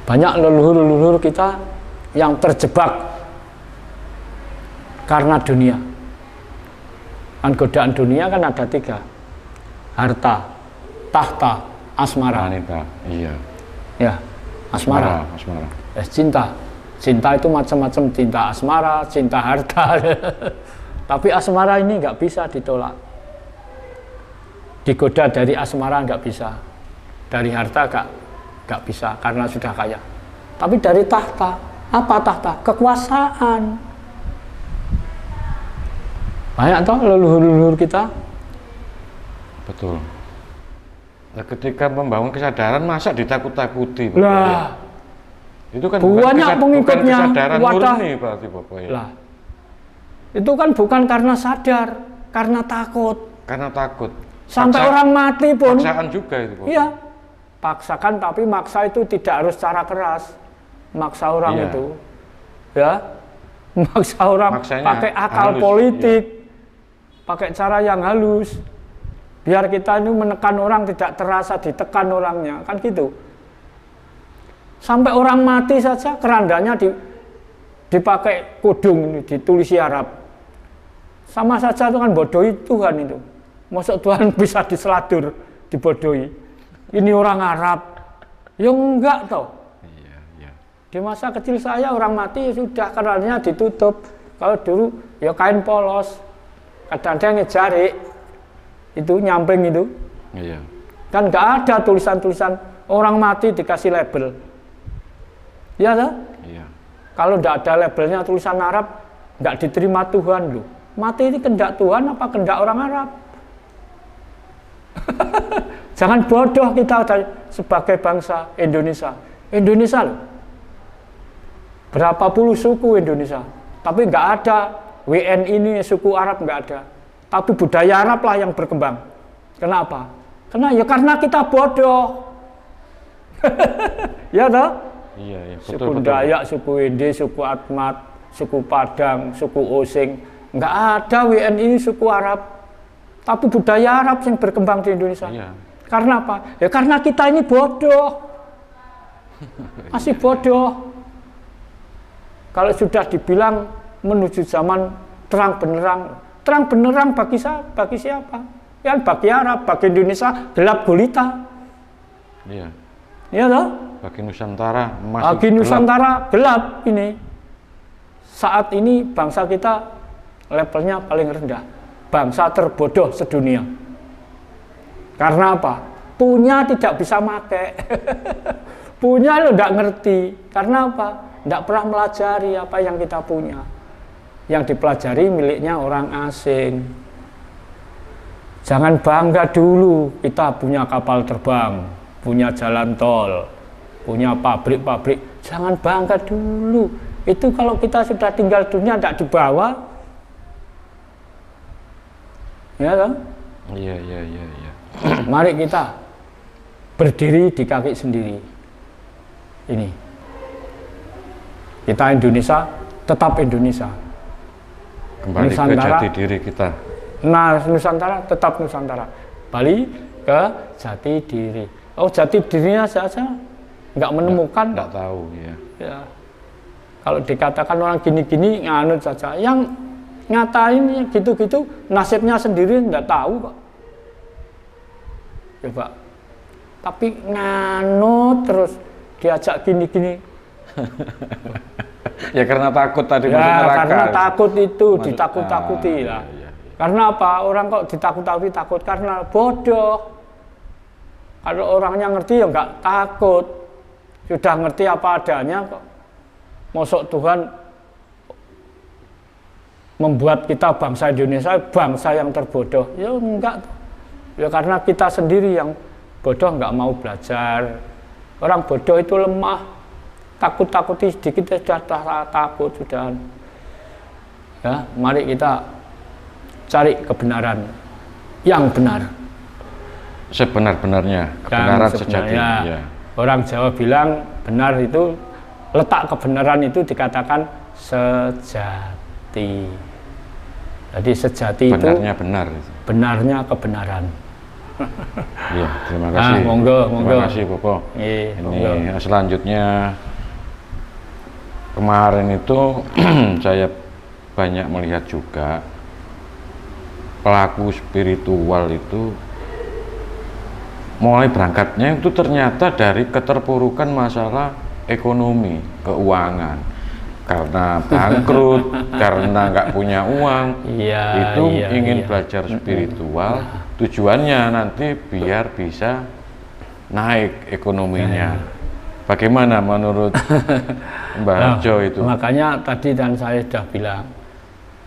Banyak leluhur-leluhur kita yang terjebak karena dunia. Kan godaan dunia kan ada 3. Harta, tahta, asmara. Wanita, iya. Ya, asmara. Asmara. Cinta. Cinta itu macam-macam, cinta asmara, cinta harta. Tapi asmara ini nggak bisa ditolak. Digoda dari asmara nggak bisa. Dari harta nggak bisa karena sudah kaya. Tapi dari tahta, apa tahta? Kekuasaan. Banyak toh leluhur-leluhur kita. Betul. Nah, ketika membangun kesadaran masa ditakut-takuti, Bapak? Lah, itu kan banyak pengikutnya. bukan kesadaran Wadah. murni berarti, Bapak, ya? Lah, itu kan bukan karena sadar, karena takut. Karena takut. Sampai orang mati pun. Paksaan juga itu, Bapak. Iya, paksakan, tapi maksa itu tidak harus secara keras. Maksa orang Iya. itu, ya, maksa orang Maksanya pakai akal halus, politik, pakai cara yang halus, biar kita ini menekan orang tidak terasa ditekan orangnya, kan gitu. Sampai orang mati saja kerandanya dipakai kudung ini, ditulisi Arab. Sama saja itu kan bodohi Tuhan itu. Maksud Tuhan bisa diseladur, dibodohi. Ini orang Arab, ya enggak toh. Iya, iya. Di masa kecil saya orang mati sudah kerandanya ditutup. Kalau dulu ya kain polos, kadang-kadang jarik itu nyamping itu. Iya. Kan nggak ada tulisan-tulisan orang mati dikasih label. Iya toh? Iya. Kalau nggak ada labelnya tulisan Arab, nggak diterima Tuhan loh. Mati ini kehendak Tuhan apa kehendak orang Arab? Jangan bodoh kita sebagai bangsa Indonesia. Indonesia loh. Berapa puluh suku Indonesia. Tapi nggak ada WN ini suku Arab nggak ada. Tapi budaya Arab lah yang berkembang. Kenapa? Karena kita bodoh. Ya toh? Iya, iya. Betul, Suku betul. Dayak, suku Ende, suku Atmat, suku Padang, suku Osing. Nggak ada WN ini suku Arab. Tapi budaya Arab yang berkembang di Indonesia. Iya. Karena apa? Ya karena kita ini bodoh. Masih bodoh. Kalau sudah dibilang menuju zaman terang benerang bagi siapa? Ya bagi Arab, bagi Indonesia gelap gulita. Iya. Iya toh? Bagi Nusantara masih Bagi gelap. Nusantara gelap ini. Saat ini bangsa kita levelnya paling rendah. Bangsa terbodoh sedunia. Karena apa? Punya tidak bisa pakai. Punya lo tidak ngerti. Karena apa? Tidak pernah melajari apa yang kita punya. Yang dipelajari miliknya orang asing. Jangan bangga dulu kita punya kapal terbang, punya jalan tol, punya pabrik-pabrik. Jangan bangga dulu. Itu kalau kita sudah tinggal dunia tidak dibawa. Ya kan? Iya. Mari kita berdiri di kaki sendiri. Ini. Kita Indonesia, tetap Indonesia. Kembali Nusantara, ke jati diri kita. Nah, Nusantara tetap Nusantara. Bali ke jati diri. Oh, jati dirinya saja nggak menemukan. Nggak tahu, ya. Ya. Kalau dikatakan orang gini-gini, nganut saja. Yang ngatain gitu-gitu, nasibnya sendiri nggak tahu kok. Coba. Tapi nganut terus diajak gini-gini. Ya karena takut tadi masuk Ya, neraka. karena takut itu, Masuk- ditakut-takuti lah. Iya. Karena apa? Orang kok ditakut-takuti, takut karena bodoh. Kalau orangnya ngerti ya nggak takut. Sudah ngerti apa adanya kok. Mosok Tuhan membuat kita bangsa Indonesia bangsa yang terbodoh. Ya enggak. Ya karena kita sendiri yang bodoh nggak mau belajar. Orang bodoh itu lemah. Takut-takuti sedikit sudah takut sudah. Ya, mari kita cari kebenaran yang benar. Sebenar-benarnya kebenaran sejati. Sebenarnya Ya. orang Jawa bilang benar itu, letak kebenaran itu dikatakan sejati. Jadi sejati Benarnya itu benar. benarnya kebenaran. Iya, terima kasih. Monggo. Terima kasih, Bopo. Iya, Ini monggo. selanjutnya kemarin itu saya banyak melihat juga pelaku spiritual itu mulai berangkatnya itu ternyata dari keterpurukan masalah ekonomi, keuangan, karena bangkrut, karena nggak punya uang, itu ingin belajar spiritual, tujuannya nanti biar bisa naik ekonominya. Bagaimana menurut Mbah Harjo itu? Makanya tadi dan saya sudah bilang,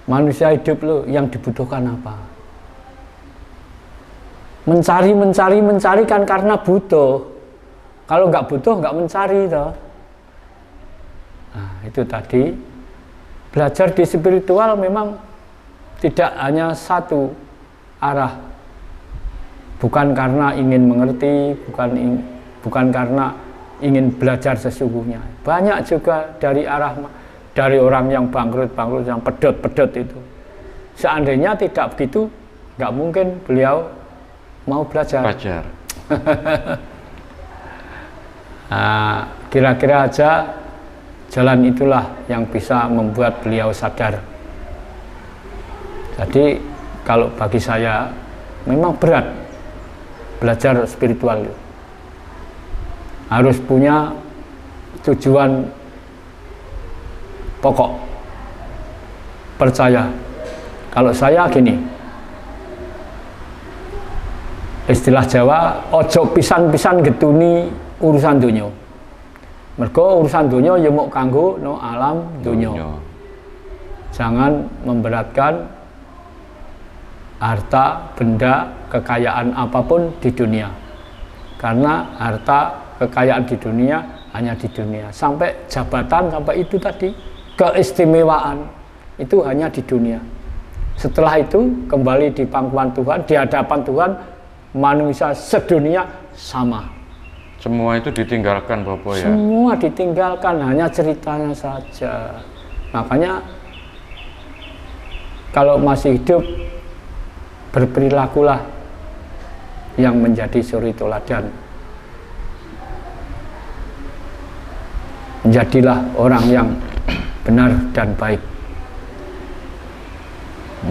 manusia hidup loh, yang dibutuhkan apa? Mencari kan karena butuh. Kalau nggak butuh nggak mencari toh. Nah, itu tadi belajar di spiritual memang tidak hanya satu arah. Bukan karena ingin mengerti, bukan karena ingin belajar sesungguhnya. Banyak juga dari orang yang bangkrut, yang pedot itu. Seandainya tidak begitu, nggak mungkin beliau mau belajar. Nah, kira-kira aja jalan itulah yang bisa membuat beliau sadar. Jadi kalau bagi saya memang berat belajar spiritual. Harus punya tujuan pokok. Percaya. Kalau saya gini, istilah Jawa, ojo pisan-pisan getuni urusan dunia. Mergo urusan dunia ya mok kanggo no alam dunia. Jangan memberatkan harta, benda, kekayaan apapun di dunia. Karena harta, kekayaan di dunia hanya di dunia. Sampai jabatan, sampai itu tadi, keistimewaan itu hanya di dunia. Setelah itu kembali di pangkuan Tuhan, di hadapan Tuhan, manusia sedunia sama. Semua itu ditinggalkan, Bapak ya? Semua ditinggalkan, hanya ceritanya saja. Makanya kalau masih hidup, berperilakulah yang menjadi suri teladan. Menjadilah orang yang benar dan baik.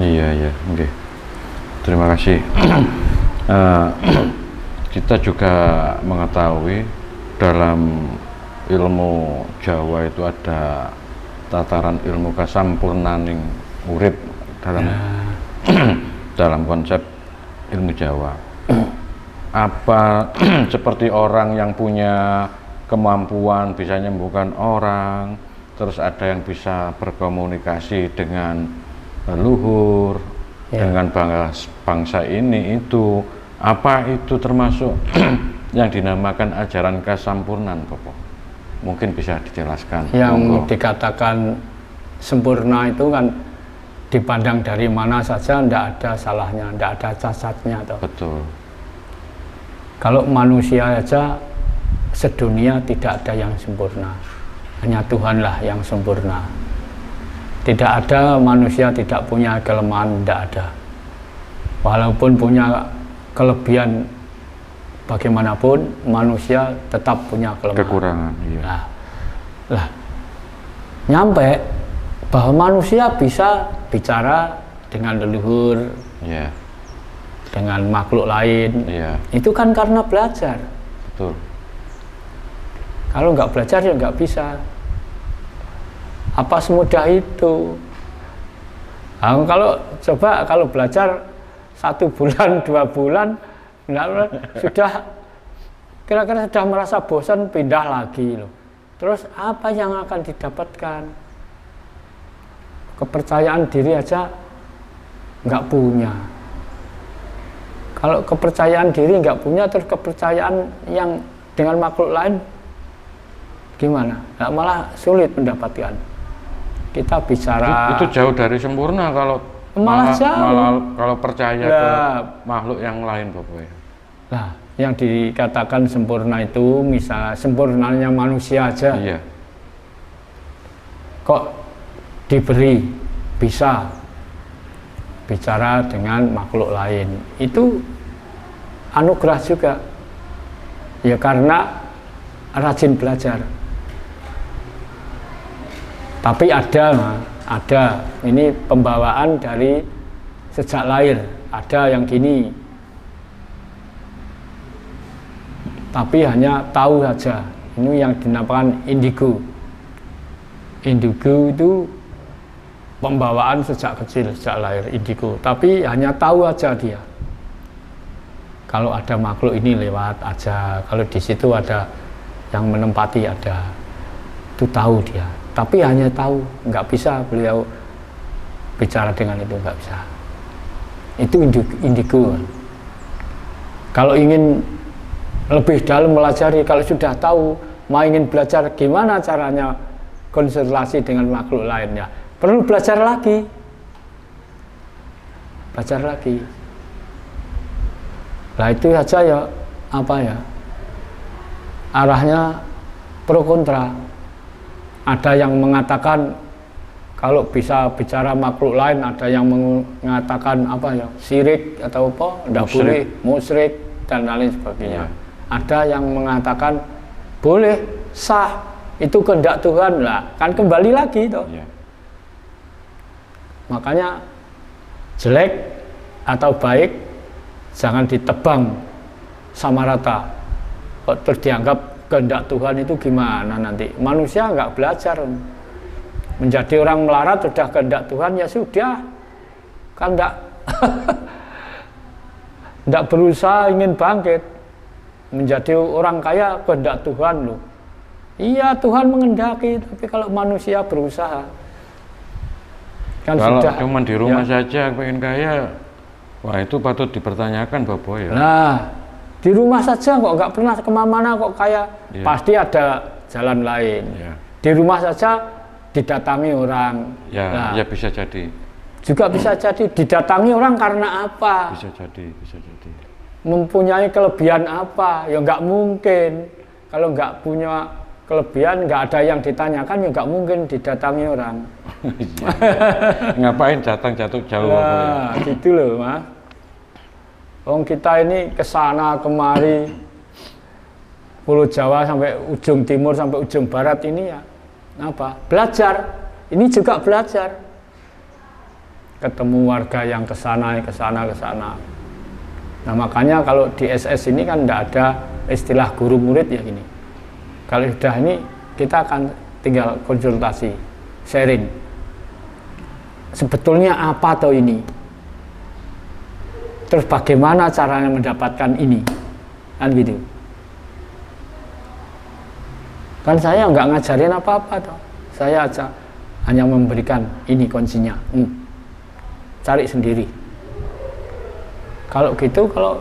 Iya, oke. Terima kasih. Kita juga mengetahui dalam ilmu Jawa itu ada tataran ilmu kasampurnaning urip dalam konsep ilmu Jawa. Apa seperti orang yang punya kemampuan bisa menyembuhkan orang, terus ada yang bisa berkomunikasi dengan leluhur, dengan bangsa ini itu. Apa itu termasuk yang dinamakan ajaran kasampurnan, Bapak? Mungkin bisa dijelaskan. Yang dikatakan sempurna itu kan dipandang dari mana saja, tidak ada salahnya, tidak ada cacatnya. Toh. Betul. Kalau manusia saja sedunia tidak ada yang sempurna, hanya Tuhanlah yang sempurna. Tidak ada manusia tidak punya kelemahan, tidak ada. Walaupun punya kelebihan bagaimanapun, manusia tetap punya kelemahan. Kekurangan, iya. Lah, nyampe bahwa manusia bisa bicara dengan leluhur, dengan makhluk lain. Itu kan karena belajar. Betul. Kalau nggak belajar ya nggak bisa. Apa semudah itu? Nah, kalau belajar 1 bulan, 2 bulan, kira-kira sudah merasa bosan, pindah lagi loh. Terus apa yang akan didapatkan? Kepercayaan diri aja nggak punya. Kalau kepercayaan diri nggak punya, terus kepercayaan yang dengan makhluk lain gimana? Nah, malah sulit mendapatkan. Kita bicara itu jauh dari sempurna kalau malah kalau percaya ke makhluk yang lain, Bapak ya. Nah, yang dikatakan sempurna itu misalnya sempurnanya manusia aja. Iya. Kok diberi bisa bicara dengan makhluk lain. Itu anugerah juga. Ya karena rajin belajar. Tapi ada ini pembawaan dari sejak lahir, ada yang gini. Tapi hanya tahu saja. Ini yang dinamakan indigo. Indigo itu pembawaan sejak kecil, sejak lahir indigo. Tapi hanya tahu aja dia. Kalau ada makhluk ini lewat aja. Kalau di situ ada yang menempati ada. Itu tahu dia. Tapi hanya tahu, nggak bisa beliau bicara dengan itu, nggak bisa. Itu indigo. Kalau ingin lebih dalam melajari, kalau sudah tahu, mau ingin belajar gimana caranya konsultasi dengan makhluk lainnya, perlu belajar lagi. Belajar lagi. Nah itu saja ya, apa ya, arahnya pro kontra. Ada yang mengatakan kalau bisa bicara makhluk lain, ada yang mengatakan apa ya, syirik atau apa, tidak boleh, musyrik dan lain sebagainya. Ada yang mengatakan boleh, sah, itu kehendak Tuhan lah, kan kembali lagi toh. Makanya jelek atau baik jangan ditebang sama rata. Kok terdianggap kehendak Tuhan itu gimana nanti? Manusia nggak belajar. Menjadi orang melarat sudah kehendak Tuhan, ya sudah. Kan enggak berusaha ingin bangkit. Menjadi orang kaya kehendak Tuhan loh. Iya, Tuhan mengendaki, tapi kalau manusia berusaha kan kalau sudah cuma di rumah saja pengen kaya, wah itu patut dipertanyakan Bapak ya. Nah, di rumah saja kok nggak pernah kemana-mana kok kaya, pasti ada jalan lain. Di rumah saja didatangi orang. Ya bisa jadi. Juga bisa jadi didatangi orang karena apa? Bisa jadi. Mempunyai kelebihan apa? Ya nggak mungkin. Kalau nggak punya kelebihan, nggak ada yang ditanyakan, ya nggak mungkin didatangi orang. Ngapain datang jatuh jauh? Nah, gitu loh, Mas. Kita ini kesana kemari, Pulau Jawa sampai ujung timur sampai ujung barat ini ya apa? Belajar. Ini juga belajar. Ketemu warga yang kesana. Nah makanya kalau di SS ini kan tidak ada istilah guru murid ya gini. Kalau sudah ini kita akan tinggal konsultasi, sharing. Sebetulnya apa atau ini? Terus bagaimana caranya mendapatkan ini? Kan gitu. Kan saya nggak ngajarin apa-apa toh. Saya aja hanya memberikan ini kuncinya. Cari sendiri. Kalau gitu, kalau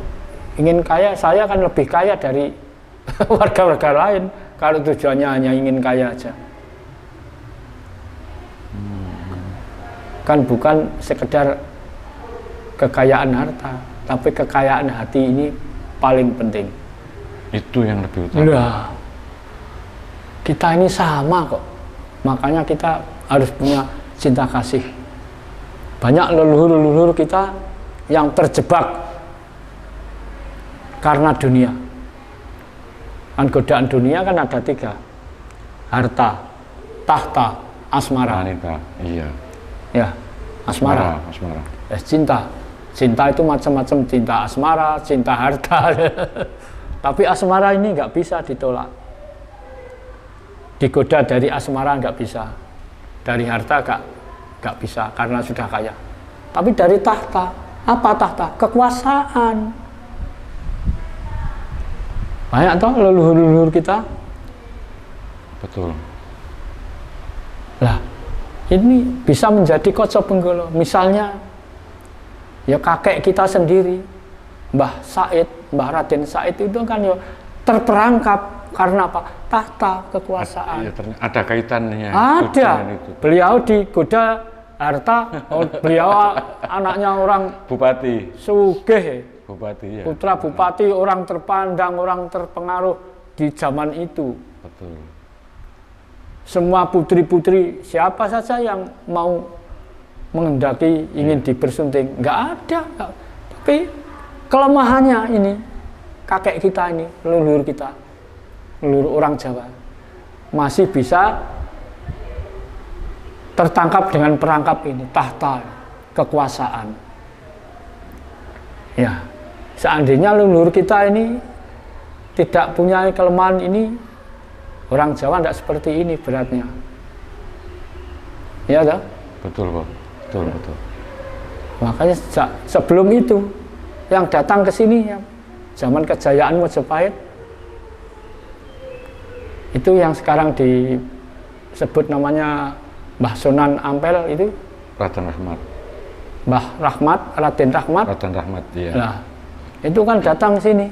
ingin kaya, saya akan lebih kaya dari warga-warga lain. Kalau tujuannya hanya ingin kaya aja. Kan bukan sekedar kekayaan harta, tapi kekayaan hati ini paling penting. Itu yang lebih utama. Udah. Kita ini sama kok. Makanya kita harus punya cinta kasih. Banyak leluhur-leluhur kita yang terjebak karena dunia. Kan godaan dunia kan ada 3. Harta, tahta, asmara. Iya. Ya, asmara. Cinta. Cinta itu macam-macam, cinta asmara, cinta harta. Tapi asmara ini nggak bisa ditolak. Digoda dari asmara nggak bisa. Dari harta nggak bisa karena sudah kaya. Tapi dari tahta, apa tahta? Kekuasaan. Banyak toh leluhur-leluhur kita. Betul. Lah, ini bisa menjadi Koco Benggolo. Misalnya, ya kakek kita sendiri, Mbah Said, Mbah Raden Said itu kan ya terperangkap karena apa? Tahta, kekuasaan. Ada kaitannya. Ada. Beliau digoda harta, beliau anaknya orang bupati. Sugih. Bupati, ya. Putra bupati, orang terpandang, orang terpengaruh di zaman itu. Betul. Semua putri-putri siapa saja yang mau mengendaki ingin dibersunting, nggak ada. Tapi kelemahannya ini kakek kita ini, leluhur kita, leluhur orang Jawa, masih bisa tertangkap dengan perangkap ini, tahta, kekuasaan. Ya, seandainya leluhur kita ini tidak punya kelemahan ini, orang Jawa tidak seperti ini beratnya. Ya, toh? Betul, Pak. Betul, betul. Makanya sebelum itu yang datang ke sini ya, zaman kejayaan Majapahit itu yang sekarang disebut namanya Mbah Sunan Ampel itu Raden Rahmat. Mbah Rahmat, Raden Rahmat. Raden Rahmat, iya. Nah, itu kan datang ke sini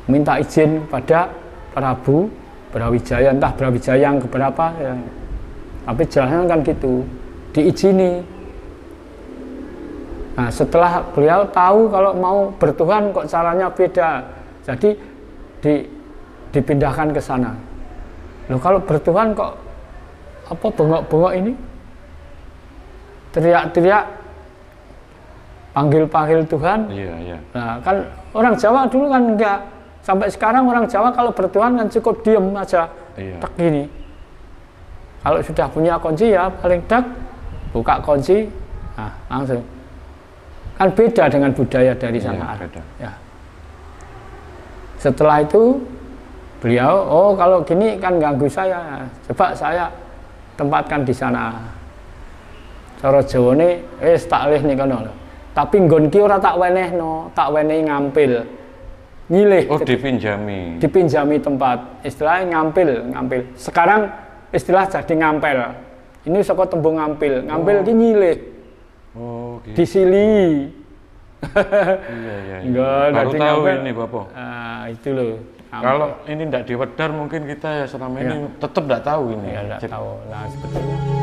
minta izin pada Prabu Brawijaya, entah Brawijaya yang keberapa ya. Tapi jelasnya kan gitu, diizini. Nah, setelah beliau tahu kalau mau bertuhan kok caranya beda, jadi dipindahkan ke sana. Loh, kalau bertuhan kok apa bengok-bengok ini? Teriak-teriak, panggil-panggil Tuhan. Iya, iya. Nah, kan orang Jawa dulu kan enggak. Sampai sekarang orang Jawa kalau bertuhan kan cukup diem aja, Iya. tak gini. Kalau sudah punya kunci ya paling dak, buka kunci, nah langsung. Kan beda dengan budaya dari sana. Beda. Ya. Setelah itu beliau, oh kalau gini kan ganggu saya, coba saya tempatkan di sana. Cara Jawane, taklih nih kono. Tapi nggon ki ora tak wenehno, tak wenehi ngampil. Nyilih. Oh, dipinjami. Dipinjami tempat. Istilahnya ngampil. Sekarang istilah jadi ngampel. Ini saka tembung ngampil. Ngampil ki nyilih. Oh, gitu. Disili. Iya. Enggak, baru tahu ngampil. ini, Bapak. Ah, itu loh. Ngampil. Kalau ini tidak diwedar mungkin kita ya selama ini tetap tidak tahu ini. Ya, enggak tahu. Nah, seperti itu.